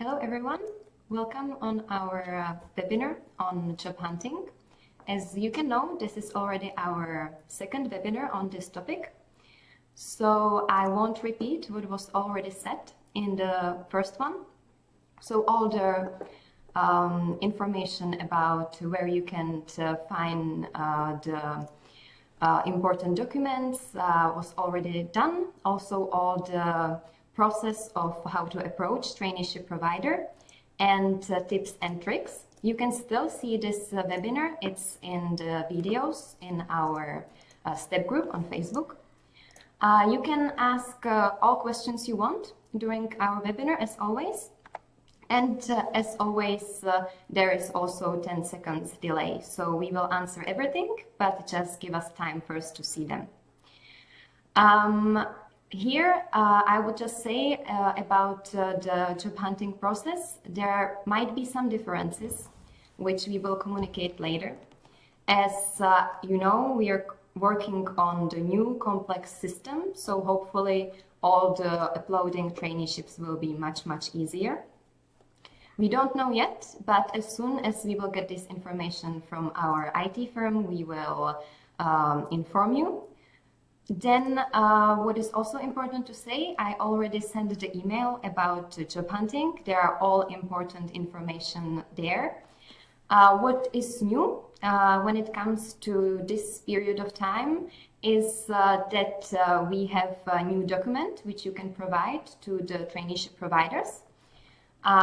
Hello everyone, welcome on our webinar on job hunting. As you can know, this is already our second webinar on this topic. So I won't repeat what was already said in the first one. So all the information about where you can find the important documents was already done. Also all the process of how to approach traineeship provider and tips and tricks. You can still see this webinar. It's in the videos in our step group on Facebook. You can ask all questions you want during our webinar as always. And as always, there is also 10 seconds delay. So we will answer everything, but just give us time first to see them. Here, I would just say about the job hunting process. There might be some differences, which we will communicate later. As you know, we are working on the new complex system, so hopefully all the uploading traineeships will be much easier. We don't know yet, but as soon as we will get this information from our IT firm, we will inform you. Then what is also important to say, I already sent the email about job hunting. There are all important information there. What is new when it comes to this period of time is that we have a new document which you can provide to the traineeship providers.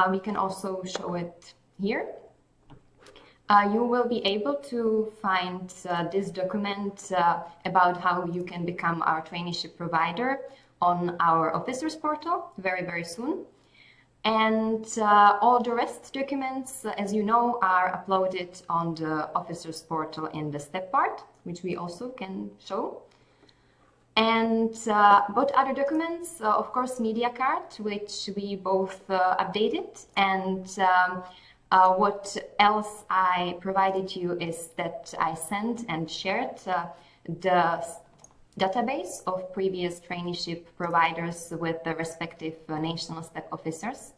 We can also show it here. You will be able to find this document about how you can become our traineeship provider on our officers portal very soon. And all the rest documents, as you know, are uploaded on the officers portal in the step part, which we also can show. And both other documents, of course, media card, which we both updated, and what else I provided you is that I sent and shared the database of previous traineeship providers with the respective national step officers.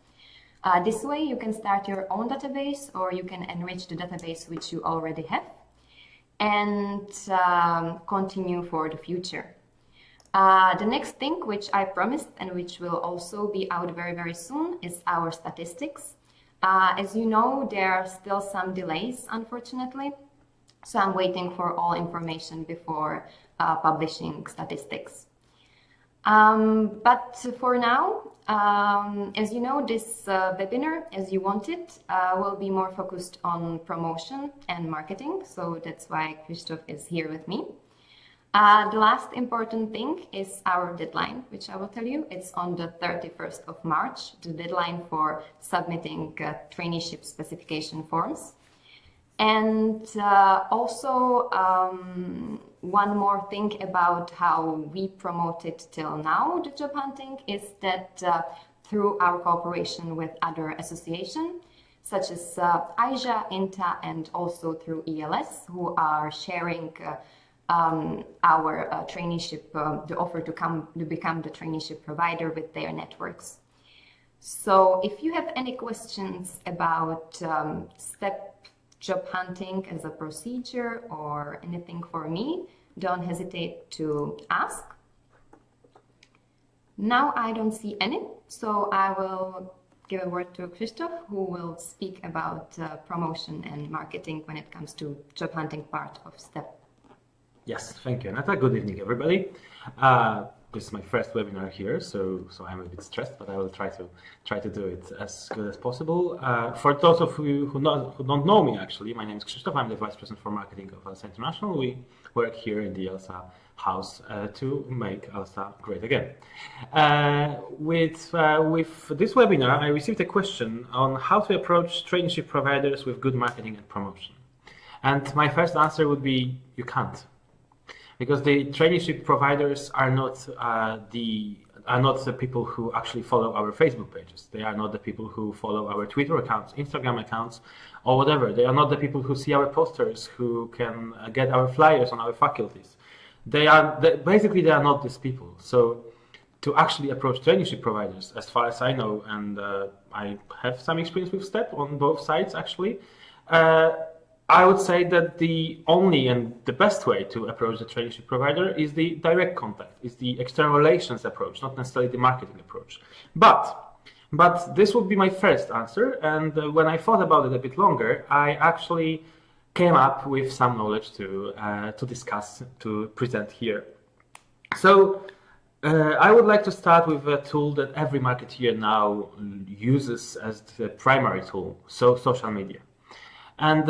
This way you can start your own database or you can enrich the database which you already have and continue for the future. The next thing which I promised and which will also be out very soon is our statistics. As you know, there are still some delays, unfortunately, so I'm waiting for all information before publishing statistics. But for now, as you know, this webinar, as you wanted, will be more focused on promotion and marketing, so that's why Krzysztof is here with me. The last important thing is our deadline, which I will tell you. It's on the 31st of March, the deadline for submitting traineeship specification forms. And also one more thing about how we promoted till now the job hunting is that through our cooperation with other associations, such as AIJA, INTA, and also through ELS, who are sharing our traineeship, the offer to become the traineeship provider with their networks. So if you have any questions about step job hunting as a procedure or anything for me, don't hesitate to ask. Now I don't see any, so I will give a word to Krzysztof, who will speak about promotion and marketing when it comes to job hunting part of STEP. Yes, thank you, Aneta. Good evening, everybody. This is my first webinar here, so I'm a bit stressed, but I will try to do it as good as possible. For those of you who don't know me, actually, my name is Krzysztof. I'm the Vice President for Marketing of ELSA International. We work here in the ELSA house to make ELSA great again. With this webinar, I received a question on how to approach traineeship providers with good marketing and promotion. And my first answer would be, you can't. Because the traineeship providers are not the people who actually follow our Facebook pages. They are not the people who follow our Twitter accounts, Instagram accounts, or whatever. They are not the people who see our posters, who can get our flyers on our faculties. Basically they are not these people. So to actually approach traineeship providers, as far as I know, and I have some experience with STEP on both sides actually, I would say that the only and the best way to approach the traineeship provider is the direct contact, is the external relations approach, not necessarily the marketing approach. But this would be my first answer, and when I thought about it a bit longer, I actually came up with some knowledge to discuss, to present here. So I would like to start with a tool that every marketeer now uses as the primary tool, so social media. And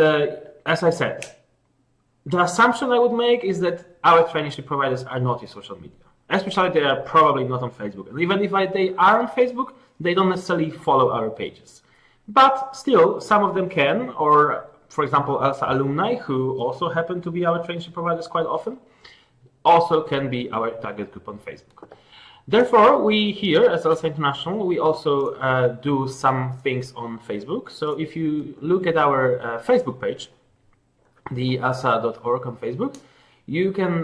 as I said, the assumption I would make is that our traineeship providers are not in social media. Especially they are probably not on Facebook. And even if they are on Facebook, they don't necessarily follow our pages. But still, some of them can, or for example, ELSA alumni, who also happen to be our traineeship providers quite often, also can be our target group on Facebook. Therefore, we here as ELSA International, we also do some things on Facebook. So if you look at our Facebook page, the elsa.org on Facebook, you can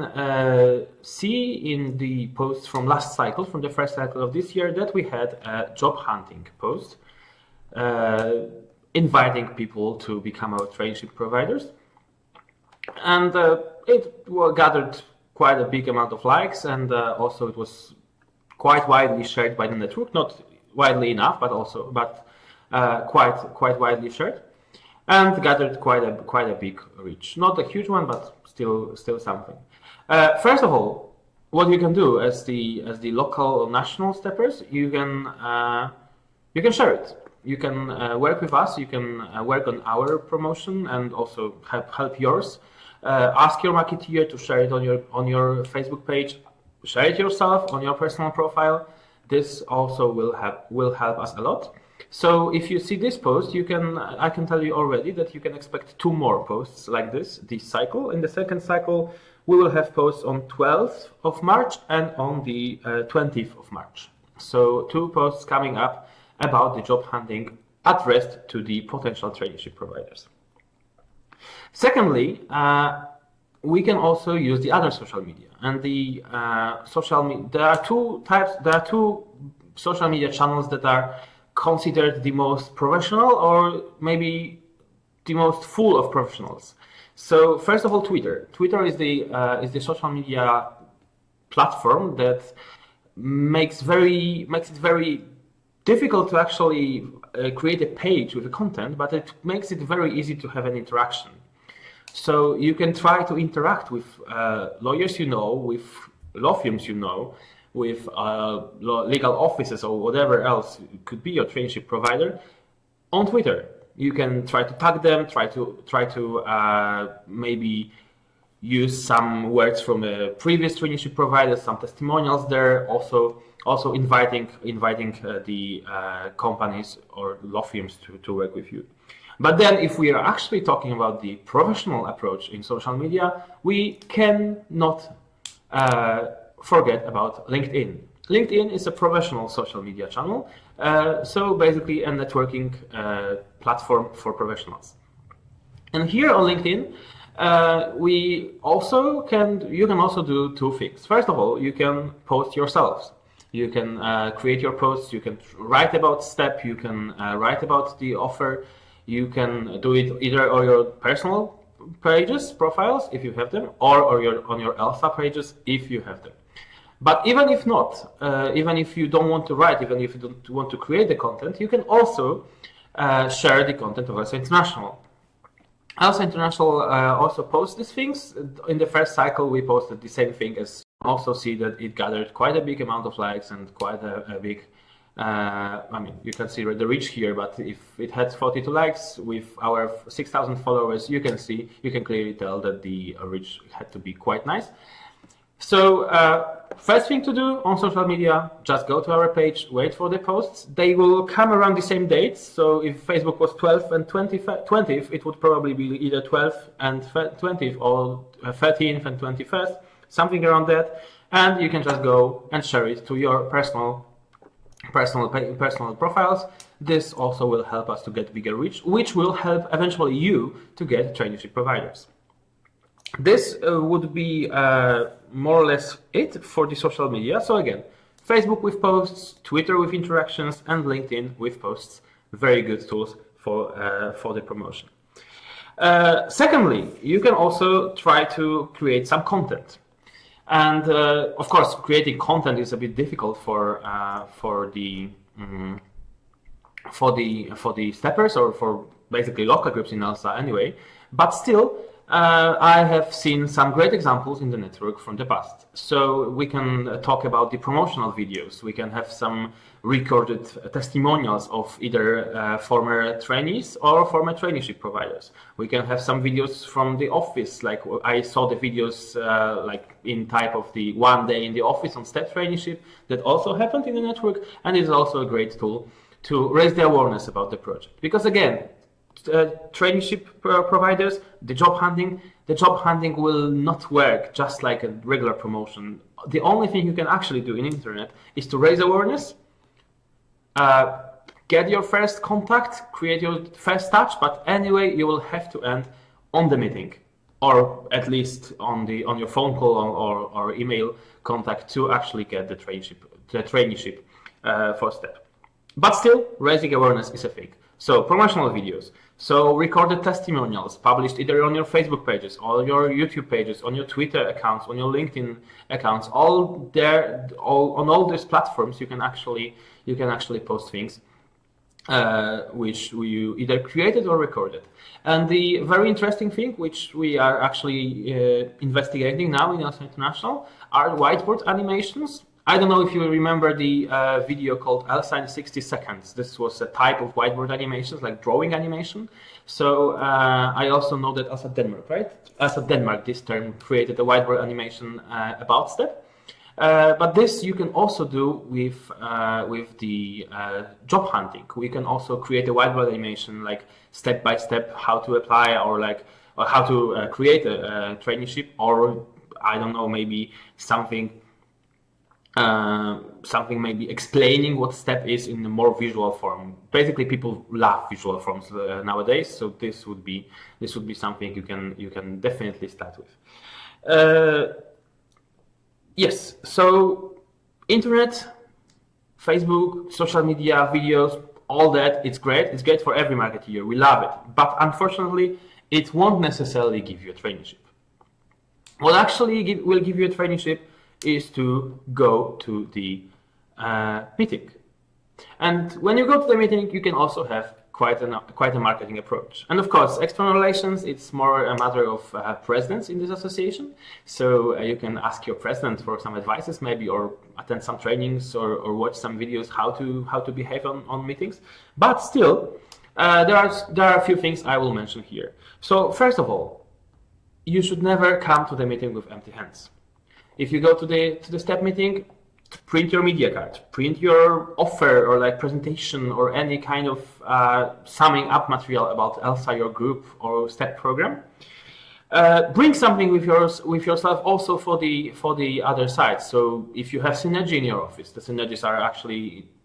see in the posts from last cycle, from the first cycle of this year, that we had a job hunting post inviting people to become our traineeship providers. And it gathered quite a big amount of likes, and also it was quite widely shared by the network, not widely enough, but quite widely shared, and gathered quite a big reach. Not a huge one, but still something. First of all, what you can do as the local or national steppers, you can share it. You can work with us. You can work on our promotion and also help yours. Ask your marketeer to share it on your Facebook page. Share it yourself on your personal profile. This also will help us a lot. So if you see this post, I can tell you already that you can expect 2 more posts like this cycle. In the second cycle, we will have posts on 12th of March and on the 20th of March. So 2 posts coming up about the job hunting addressed to the potential traineeship providers. Secondly, we can also use the other social media. And the there are 2 types. There are 2 social media channels that are considered the most professional, or maybe the most full of professionals. So first of all, Twitter. Twitter is the social media platform that makes it very difficult to actually create a page with the content, but it makes it very easy to have an interaction. So you can try to interact with lawyers you know, with law firms you know, with legal offices or whatever else could be your traineeship provider on Twitter. You can try to tag them, try to maybe use some words from a previous traineeship provider, some testimonials there. Also inviting the companies or law firms to work with you. But then if we are actually talking about the professional approach in social media, we cannot forget about LinkedIn. LinkedIn is a professional social media channel, so basically a networking platform for professionals. And here on LinkedIn, you can also do 2 things. First of all, you can post yourselves. You can create your posts. You can write about STEP. You can write about the offer. You can do it either on your personal pages, profiles, if you have them, or on your ELSA pages, if you have them. But even if not, even if you don't want to write, even if you don't want to create the content, you can also share the content of ELSA International. ELSA International also posts these things. In the first cycle, we posted the same thing. As also see that it gathered quite a big amount of likes and quite a big. You can see the reach here, but if it had 42 likes with our 6,000 followers, you can clearly tell that the reach had to be quite nice. So first thing to do on social media, just go to our page, wait for the posts. They will come around the same dates. So if Facebook was 12th and 20th, it would probably be either 12th and 20th or 13th and 21st, something around that. And you can just go and share it to your personal profiles. This also will help us to get bigger reach, which will help eventually you to get traineeship providers. This would be more or less it for the social media. So again, Facebook with posts, Twitter with interactions, and LinkedIn with posts. Very good tools for the promotion. Secondly, you can also try to create some content. And of course, creating content is a bit difficult for the steppers or for basically local groups in ELSA anyway. But still, I have seen some great examples in the network from the past. So we can talk about the promotional videos. We can have some recorded testimonials of either former trainees or former traineeship providers. We can have some videos from the office, like I saw the videos like in type of the 1 day in the office on STEP traineeship that also happened in the network, and it is also a great tool to raise the awareness about the project. Because again, traineeship providers, the job hunting will not work just like a regular promotion. The only thing you can actually do in internet is to raise awareness, get your first contact, create your first touch, but anyway you will have to end on the meeting, or at least on your phone call or email contact to actually get the traineeship for STEP. But still, raising awareness is a thing. So promotional videos, so recorded testimonials published either on your Facebook pages, or your YouTube pages, on your Twitter accounts, on your LinkedIn accounts, all on all these platforms you can actually post things which you either created or recorded. And the very interesting thing, which we are actually investigating now in ELSA International, are whiteboard animations. I don't know if you remember the video called ELSA in 60 seconds. This was a type of whiteboard animations, like drawing animation. So I also know that ELSA Denmark, right? ELSA Denmark this term created a whiteboard animation about STEP. But this you can also do with the job hunting. We can also create a whiteboard animation, like step by step how to apply, or how to create a traineeship, or I don't know, maybe something maybe explaining what STEP is in a more visual form. Basically, people love visual forms nowadays, so this would be something you can definitely start with. Yes, so internet, Facebook, social media, videos, all that, it's great. It's great for every marketeer. We love it, but unfortunately, it won't necessarily give you a traineeship. What actually will give you a traineeship is to go to the meeting. And when you go to the meeting, you can also have quite a marketing approach. And of course, external relations, it's more a matter of presidents in this association. So you can ask your president for some advices maybe, or attend some trainings, or watch some videos how to behave on meetings. But still, there are a few things I will mention here. So first of all, you should never come to the meeting with empty hands. If you go to the STEP meeting, print your media card, print your offer or like presentation or any kind of summing up material about ELSA, your group or STEP program. Bring something with yourself also for the other side. So if you have Synergy in your office, the Synergies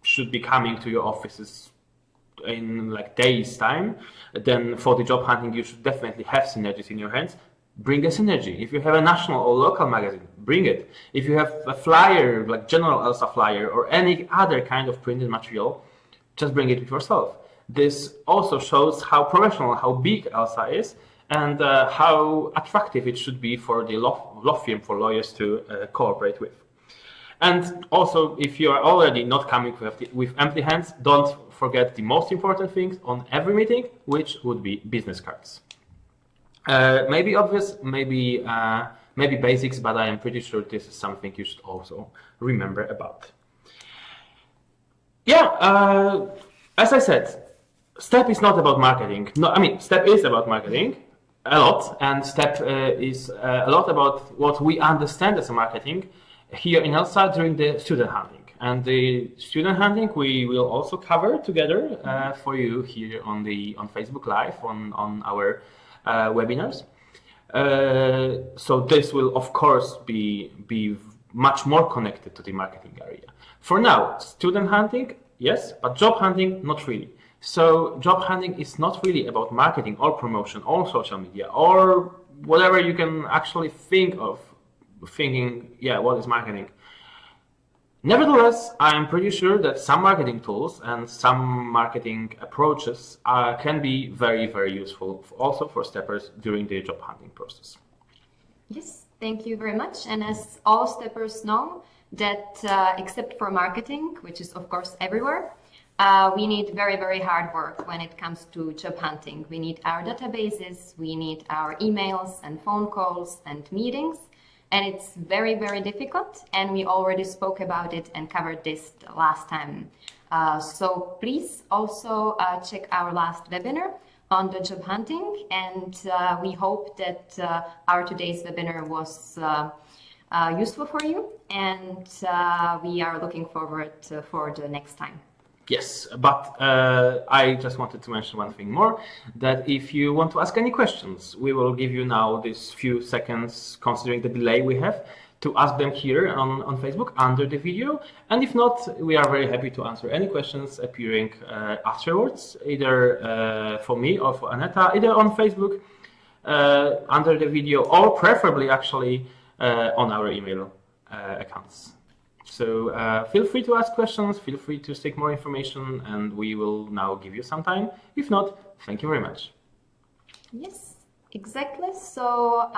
should be coming to your offices in like days time. Then for the job hunting, you should definitely have Synergies in your hands. Bring a Synergy. If you have a national or local magazine, bring it. If you have a flyer, like general ELSA flyer or any other kind of printed material, just bring it with yourself. This also shows how professional, how big ELSA is, and how attractive it should be for the law firm, for lawyers to cooperate with. And also, if you are already not coming with empty hands, don't forget the most important things on every meeting, which would be business cards. Maybe obvious, maybe basics, but I am pretty sure this is something you should also remember about. Yeah, as I said, STEP is not about marketing. No, I mean, STEP is about marketing a lot, and STEP is a lot about what we understand as a marketing here in ELSA during the student hunting. And the student hunting we will also cover together for you here on Facebook Live on our webinars. So this will of course be much more connected to the marketing area. For now, student hunting, yes, but job hunting, not really. So job hunting is not really about marketing or promotion or social media or whatever you can actually think of thinking, yeah, what is marketing? Nevertheless, I'm pretty sure that some marketing tools and some marketing approaches can be very, very useful also for steppers during the job hunting process. Yes, thank you very much. And as all steppers know, that except for marketing, which is of course everywhere, we need very, very hard work when it comes to job hunting. We need our databases, we need our emails and phone calls and meetings, and it's very, very difficult. And we already spoke about it and covered this last time. So please also check our last webinar on the job hunting, and we hope that our today's webinar was useful for you, and we are looking forward for the next time. Yes, but I just wanted to mention one thing more, that if you want to ask any questions, we will give you now this few seconds, considering the delay we have, to ask them here on Facebook under the video. And if not, we are very happy to answer any questions appearing afterwards, either for me or for Aneta, either on Facebook under the video, or preferably actually on our email accounts. So feel free to ask questions, feel free to seek more information, and we will now give you some time. If not, thank you very much. Yes, exactly. So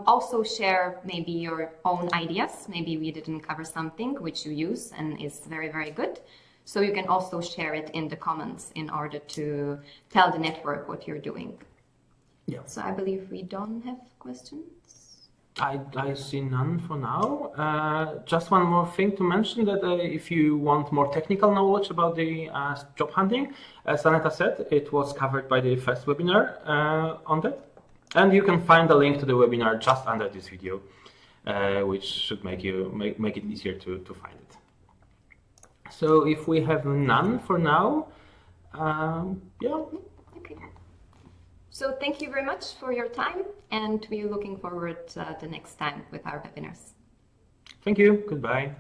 also share maybe your own ideas. Maybe we didn't cover something which you use and is very, very good. So you can also share it in the comments in order to tell the network what you're doing. Yeah. So I believe we don't have questions. I see none for now. Just one more thing to mention, that if you want more technical knowledge about the job hunting, as Aneta said, it was covered by the first webinar on that. And you can find the link to the webinar just under this video, which should make it easier to find it. So if we have none for now, yeah. Okay. So thank you very much for your time, and we're looking forward to the next time with our webinars. Thank you. Goodbye.